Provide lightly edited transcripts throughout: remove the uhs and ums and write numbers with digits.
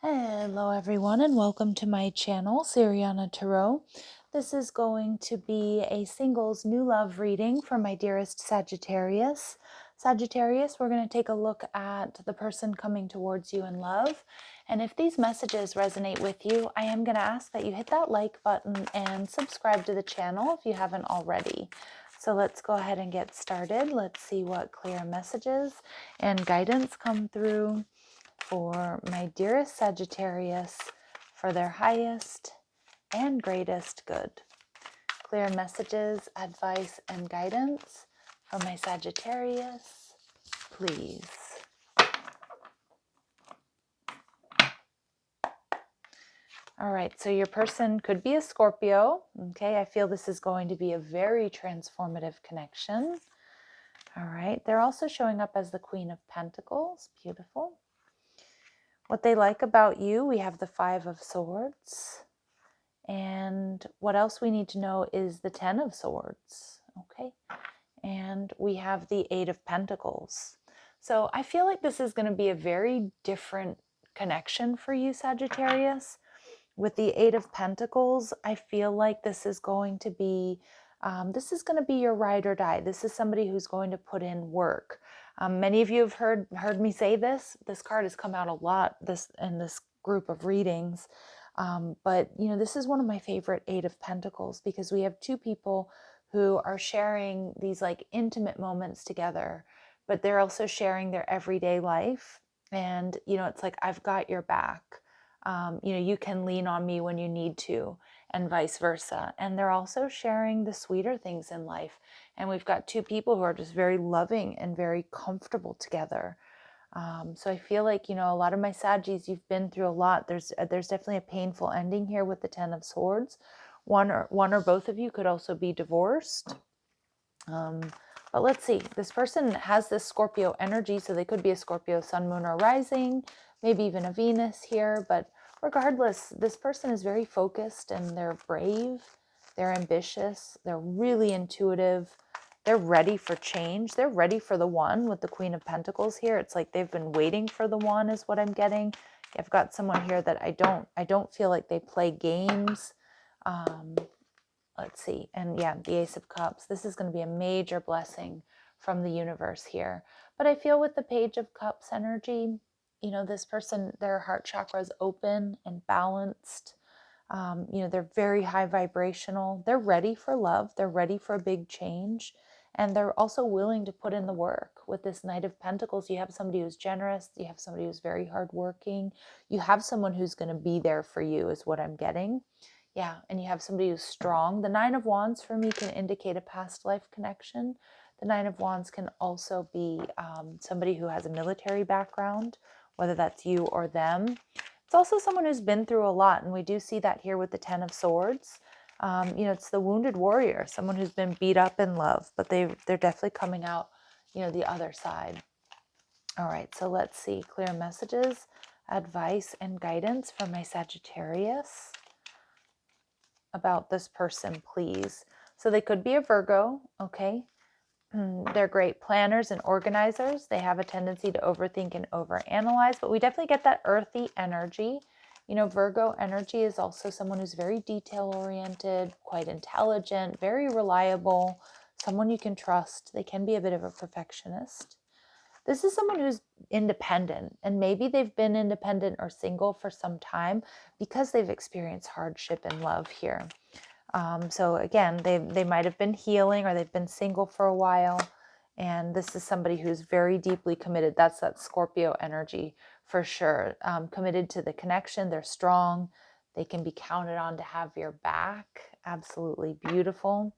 Hello everyone and welcome to my channel, Siriana Tarot. This is going to be a singles new love reading for my dearest Sagittarius. Sagittarius, we're going to take a look at the person coming towards you in love. And if these messages resonate with you, I am going to ask that you hit that like button and subscribe to the channel if you haven't already. So let's go ahead and get started. Let's see what clear messages and guidance come through for my dearest Sagittarius for their highest and greatest good. Clear messages, advice, and guidance for my Sagittarius, please. All right, so your person could be a Scorpio. Okay, I feel this is going to be a very transformative connection. All right, they're also showing up as the Queen of Pentacles. Beautiful. What they like about you, we have the Five of Swords. And what else we need to know is the Ten of Swords. Okay. And we have the Eight of Pentacles. So I feel like this is going to be a very different connection for you, Sagittarius. With the Eight of Pentacles, I feel like this is going to be your ride or die. This is somebody who's going to put in work. Many of you have heard me say this. This card has come out a lot in this group of readings. But this is one of my favorite Eight of Pentacles because we have two people who are sharing these like intimate moments together, but they're also sharing their everyday life. And, it's like, I've got your back. You can lean on me when you need to, and vice versa. And they're also sharing the sweeter things in life. And we've got two people who are just very loving and very comfortable together. So I feel like, a lot of my Saggies, you've been through a lot. There's definitely a painful ending here with the Ten of Swords. One or both of you could also be divorced. But let's see. This person has this Scorpio energy, so they could be a Scorpio sun, moon, or rising, maybe even a Venus here. But regardless, this person is very focused and they're brave, they're ambitious, they're really intuitive. They're ready for change. They're ready for the one with the Queen of Pentacles here. It's like they've been waiting for the one is what I'm getting. I've got someone here that I don't feel like they play games. Let's see. And yeah, the Ace of Cups. This is going to be a major blessing from the universe here. But I feel with the Page of Cups energy, this person, their heart chakra is open and balanced. They're very high vibrational. They're ready for love. They're ready for a big change. And they're also willing to put in the work. With this Knight of Pentacles, you have somebody who's generous. You have somebody who's very hardworking. You have someone who's going to be there for you is what I'm getting. Yeah, and you have somebody who's strong. The Nine of Wands for me can indicate a past life connection. The Nine of Wands can also be somebody who has a military background, whether that's you or them. It's also someone who's been through a lot, and we do see that here with the Ten of Swords. It's the wounded warrior, someone who's been beat up in love, but they're definitely coming out, the other side. All right, so let's see. Clear messages, advice, and guidance from my Sagittarius about this person, please. So they could be a Virgo, okay? They're great planners and organizers. They have a tendency to overthink and overanalyze, but we definitely get that earthy energy. Virgo energy is also someone who's very detail-oriented, quite intelligent, very reliable, someone you can trust. They can be a bit of a perfectionist. This is someone who's independent, and maybe they've been independent or single for some time because they've experienced hardship in love here. So again, they might have been healing or they've been single for a while. And this is somebody who's very deeply committed. That's that Scorpio energy for sure. Committed to the connection. They're strong. They can be counted on to have your back. Absolutely beautiful.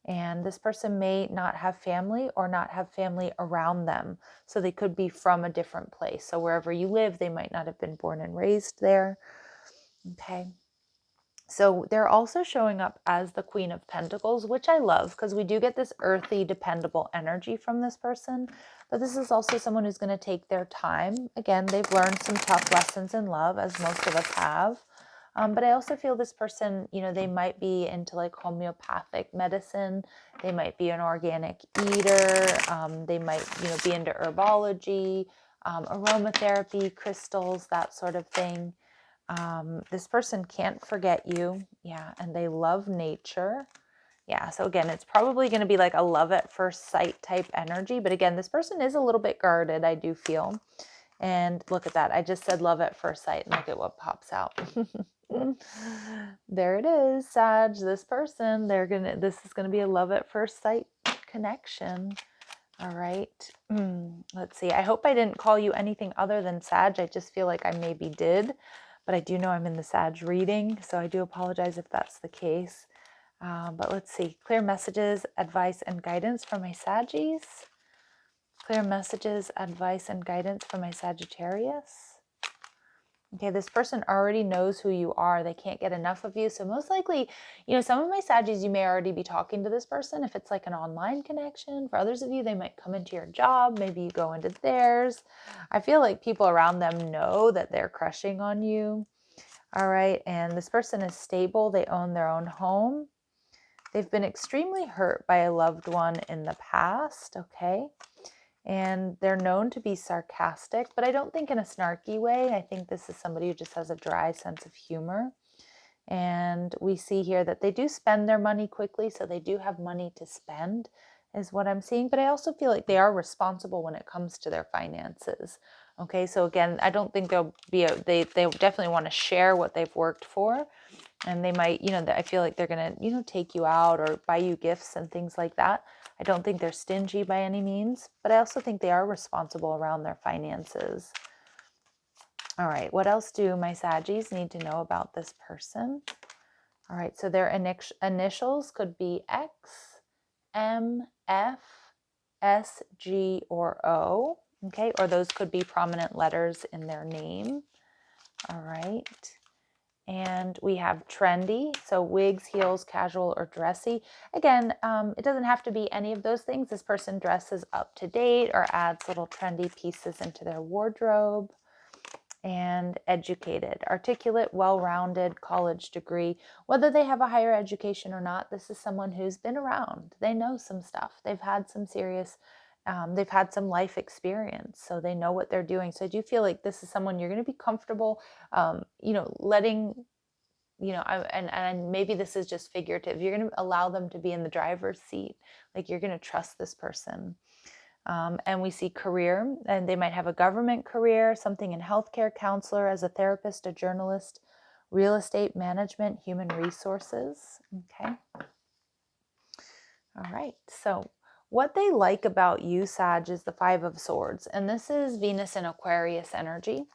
And this person may not have family or not have family around them. So they could be from a different place. So wherever you live, they might not have been born and raised there. Okay. So they're also showing up as the Queen of Pentacles, which I love because we do get this earthy, dependable energy from this person. But this is also someone who's going to take their time. Again, they've learned some tough lessons in love, as most of us have. But I also feel this person, they might be into like homeopathic medicine. They might be an organic eater. They might, be into herbology. aromatherapy, crystals, that sort of thing. This person can't forget you. Yeah, and they love nature. Yeah, so again, it's probably going to be like a love at first sight type energy. But again, this person is a little bit guarded, I do feel. And look at that. I just said love at first sight, and look at what pops out. There it is, Sag. This person, this is gonna be a love at first sight connection. All right. Let's see. I hope I didn't call you anything other than Sag. I just feel like I maybe did, but I do know I'm in the Sag reading, so I do apologize if that's the case. But let's see. Clear messages, advice, and guidance for my Saggies. Clear messages, advice, and guidance for my Sagittarius. Okay, this person already knows who you are. They can't get enough of you. So most likely, some of my Saggies, you may already be talking to this person if it's like an online connection. For others of you, they might come into your job. Maybe you go into theirs. I feel like people around them know that they're crushing on you. All right, and this person is stable. They own their own home. They've been extremely hurt by a loved one in the past, okay? And they're known to be sarcastic, but I don't think in a snarky way. I think this is somebody who just has a dry sense of humor. And we see here that they do spend their money quickly, so they do have money to spend, is what I'm seeing. But I also feel like they are responsible when it comes to their finances. Okay, so again, I don't think they definitely want to share what they've worked for. And they might, I feel like they're going to, take you out or buy you gifts and things like that. I don't think they're stingy by any means, but I also think they are responsible around their finances. All right, what else do my Saggies need to know about this person? All right, so their initials could be X, M, F, S, G, or O, okay? Or those could be prominent letters in their name. All right. And we have trendy, so wigs, heels, casual, or dressy. Again, it doesn't have to be any of those things. This person dresses up to date or adds little trendy pieces into their wardrobe. And educated, articulate, well-rounded, college degree. Whether they have a higher education or not, this is someone who's been around. They know some stuff. They've had some serious, they've had some life experience, so they know what they're doing. So I do feel like this is someone you're going to be comfortable, letting, and maybe this is just figurative. You're going to allow them to be in the driver's seat. Like you're going to trust this person. And we see career, and they might have a government career, something in healthcare, counselor, as a therapist, a journalist, real estate management, human resources. Okay. All right. So what they like about you, Sag, is the Five of Swords. And this is Venus in Aquarius energy.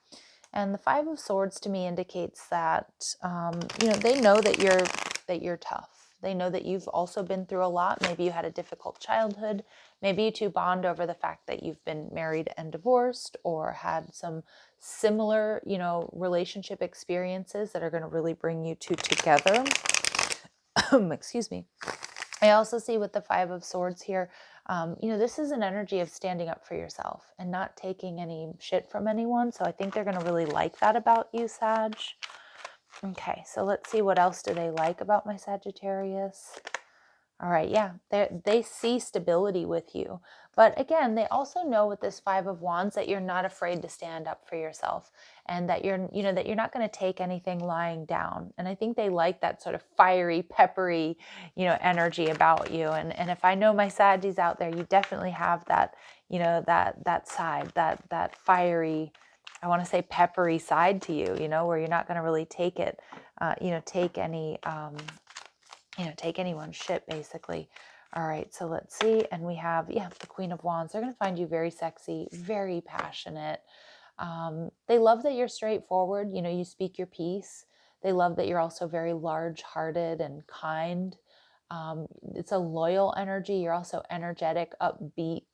And the Five of Swords to me indicates that, they know that you're tough. They know that you've also been through a lot. Maybe you had a difficult childhood. Maybe you two bond over the fact that you've been married and divorced or had some similar, relationship experiences that are going to really bring you two together. Excuse me. I also see with the Five of Swords here, this is an energy of standing up for yourself and not taking any shit from anyone. So I think they're going to really like that about you, Sag. Okay, so let's see, what else do they like about my Sagittarius? All right, yeah, they see stability with you. But again, they also know with this Five of Wands that you're not afraid to stand up for yourself and that you're not going to take anything lying down. And I think they like that sort of fiery, peppery, energy about you. And if I know my Saggies out there, you definitely have that, that side, that fiery, I want to say peppery side to you, where you're not going to really take it, take any, take anyone's shit, basically. All right, so let's see. And we have, the Queen of Wands. They're going to find you very sexy, very passionate. They love that you're straightforward. You speak your piece. They love that you're also very large-hearted and kind. It's a loyal energy. You're also energetic, upbeat,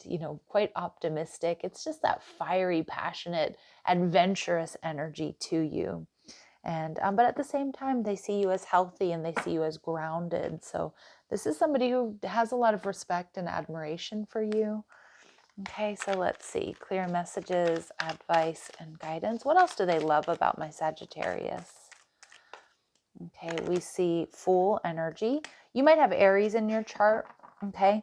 quite optimistic. It's just that fiery, passionate, adventurous energy to you. And but at the same time, they see you as healthy and they see you as grounded. So this is somebody who has a lot of respect and admiration for you. Okay, so let's see. Clear messages, advice, and guidance. What else do they love about my Sagittarius? Okay, we see Fool energy. You might have Aries in your chart. Okay,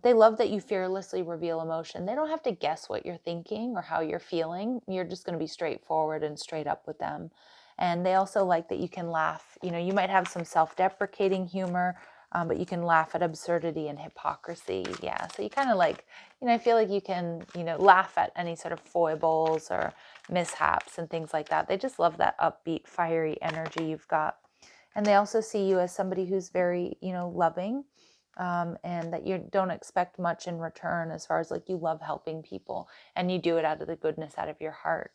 They love that you fearlessly reveal emotion. They don't have to guess what you're thinking or how you're feeling. You're just going to be straightforward and straight up with them. And they also like that you can laugh. You know, you might have some self-deprecating humor, but you can laugh at absurdity and hypocrisy. Yeah, so you kind of like, you know, I feel like you can, you know, laugh at any sort of foibles or mishaps and things like that. They just love that upbeat, fiery energy you've got. And they also see you as somebody who's very, you know, loving, and that you don't expect much in return, as far as like you love helping people and you do it out of the goodness out of your heart.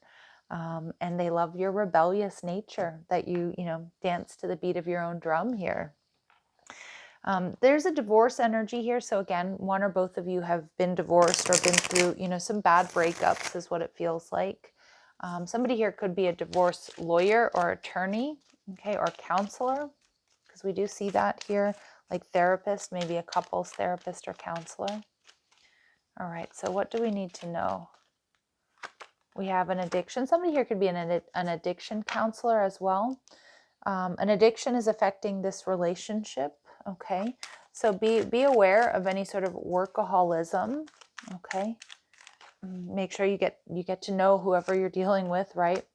And they love your rebellious nature, that you know, dance to the beat of your own drum here. There's a divorce energy here. So again, one or both of you have been divorced or been through, you know, some bad breakups is what it feels like. Somebody here could be a divorce lawyer or attorney, okay, or counselor, because we do see that here, like therapist, maybe a couples therapist or counselor. All right, so what do we need to know? We have an addiction. Somebody here could be an addiction counselor as well. An addiction is affecting this relationship, okay? So be aware of any sort of workaholism, okay? Make sure you get to know whoever you're dealing with, right?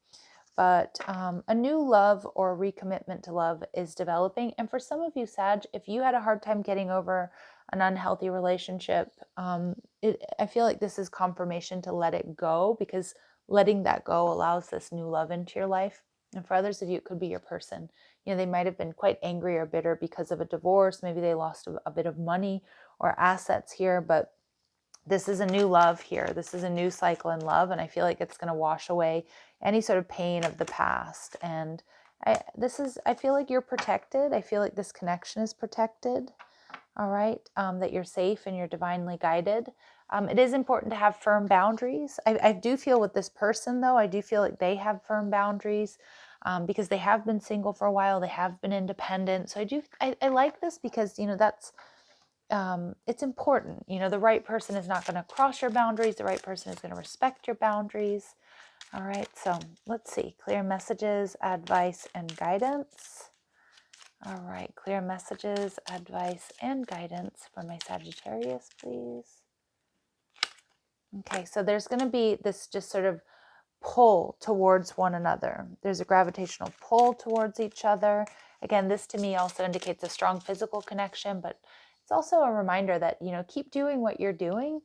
But a new love or recommitment to love is developing. And for some of you, Sag, if you had a hard time getting over an unhealthy relationship, I feel like this is confirmation to let it go, because letting that go allows this new love into your life. And for others of you, it could be your person. You know, they might have been quite angry or bitter because of a divorce. Maybe they lost a bit of money or assets here, but this is a new love here. This is a new cycle in love, and I feel like it's going to wash away any sort of pain of the past. And I feel like you're protected. I feel like this connection is protected. All right, that you're safe and you're divinely guided. It is important to have firm boundaries. I do feel with this person, though, I do feel like they have firm boundaries, because they have been single for a while. They have been independent. So I like this, because, you know, that's, it's important. You know, the right person is not going to cross your boundaries. The right person is going to respect your boundaries. All right, so let's see. Clear messages, advice, and guidance. All right, clear messages, advice, and guidance for my Sagittarius, please. Okay, so there's going to be this just sort of pull towards one another. There's a gravitational pull towards each other. Again, this to me also indicates a strong physical connection, but it's also a reminder that, you know, keep doing what you're doing.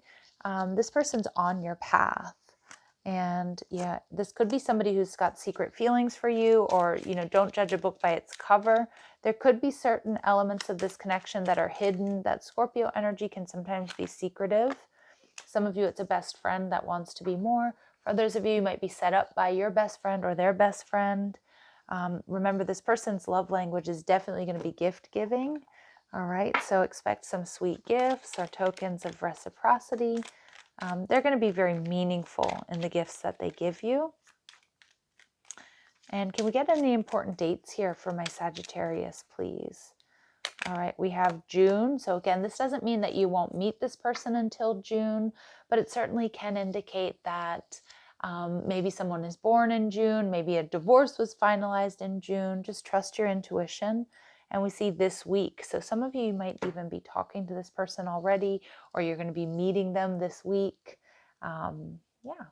This person's on your path. And yeah, this could be somebody who's got secret feelings for you, or, you know, don't judge a book by its cover. There could be certain elements of this connection that are hidden. That Scorpio energy can sometimes be secretive. Some of you, it's a best friend that wants to be more. For others of you, you might be set up by your best friend or their best friend. Remember, this person's love language is definitely going to be gift giving. All right, so expect some sweet gifts or tokens of reciprocity. They're going to be very meaningful in the gifts that they give you. And can we get any important dates here for my Sagittarius, please? All right, we have June. So again, this doesn't mean that you won't meet this person until June, but it certainly can indicate that maybe someone is born in June, maybe a divorce was finalized in June. Just trust your intuition. And we see this week. So some of you might even be talking to this person already, or you're going to be meeting them this week. Yeah.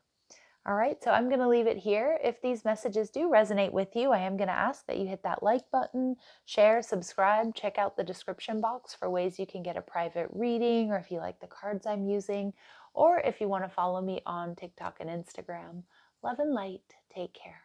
All right, so I'm going to leave it here. If these messages do resonate with you, I am going to ask that you hit that like button, share, subscribe, check out the description box for ways you can get a private reading, or if you like the cards I'm using, or if you want to follow me on TikTok and Instagram. Love and light. Take care.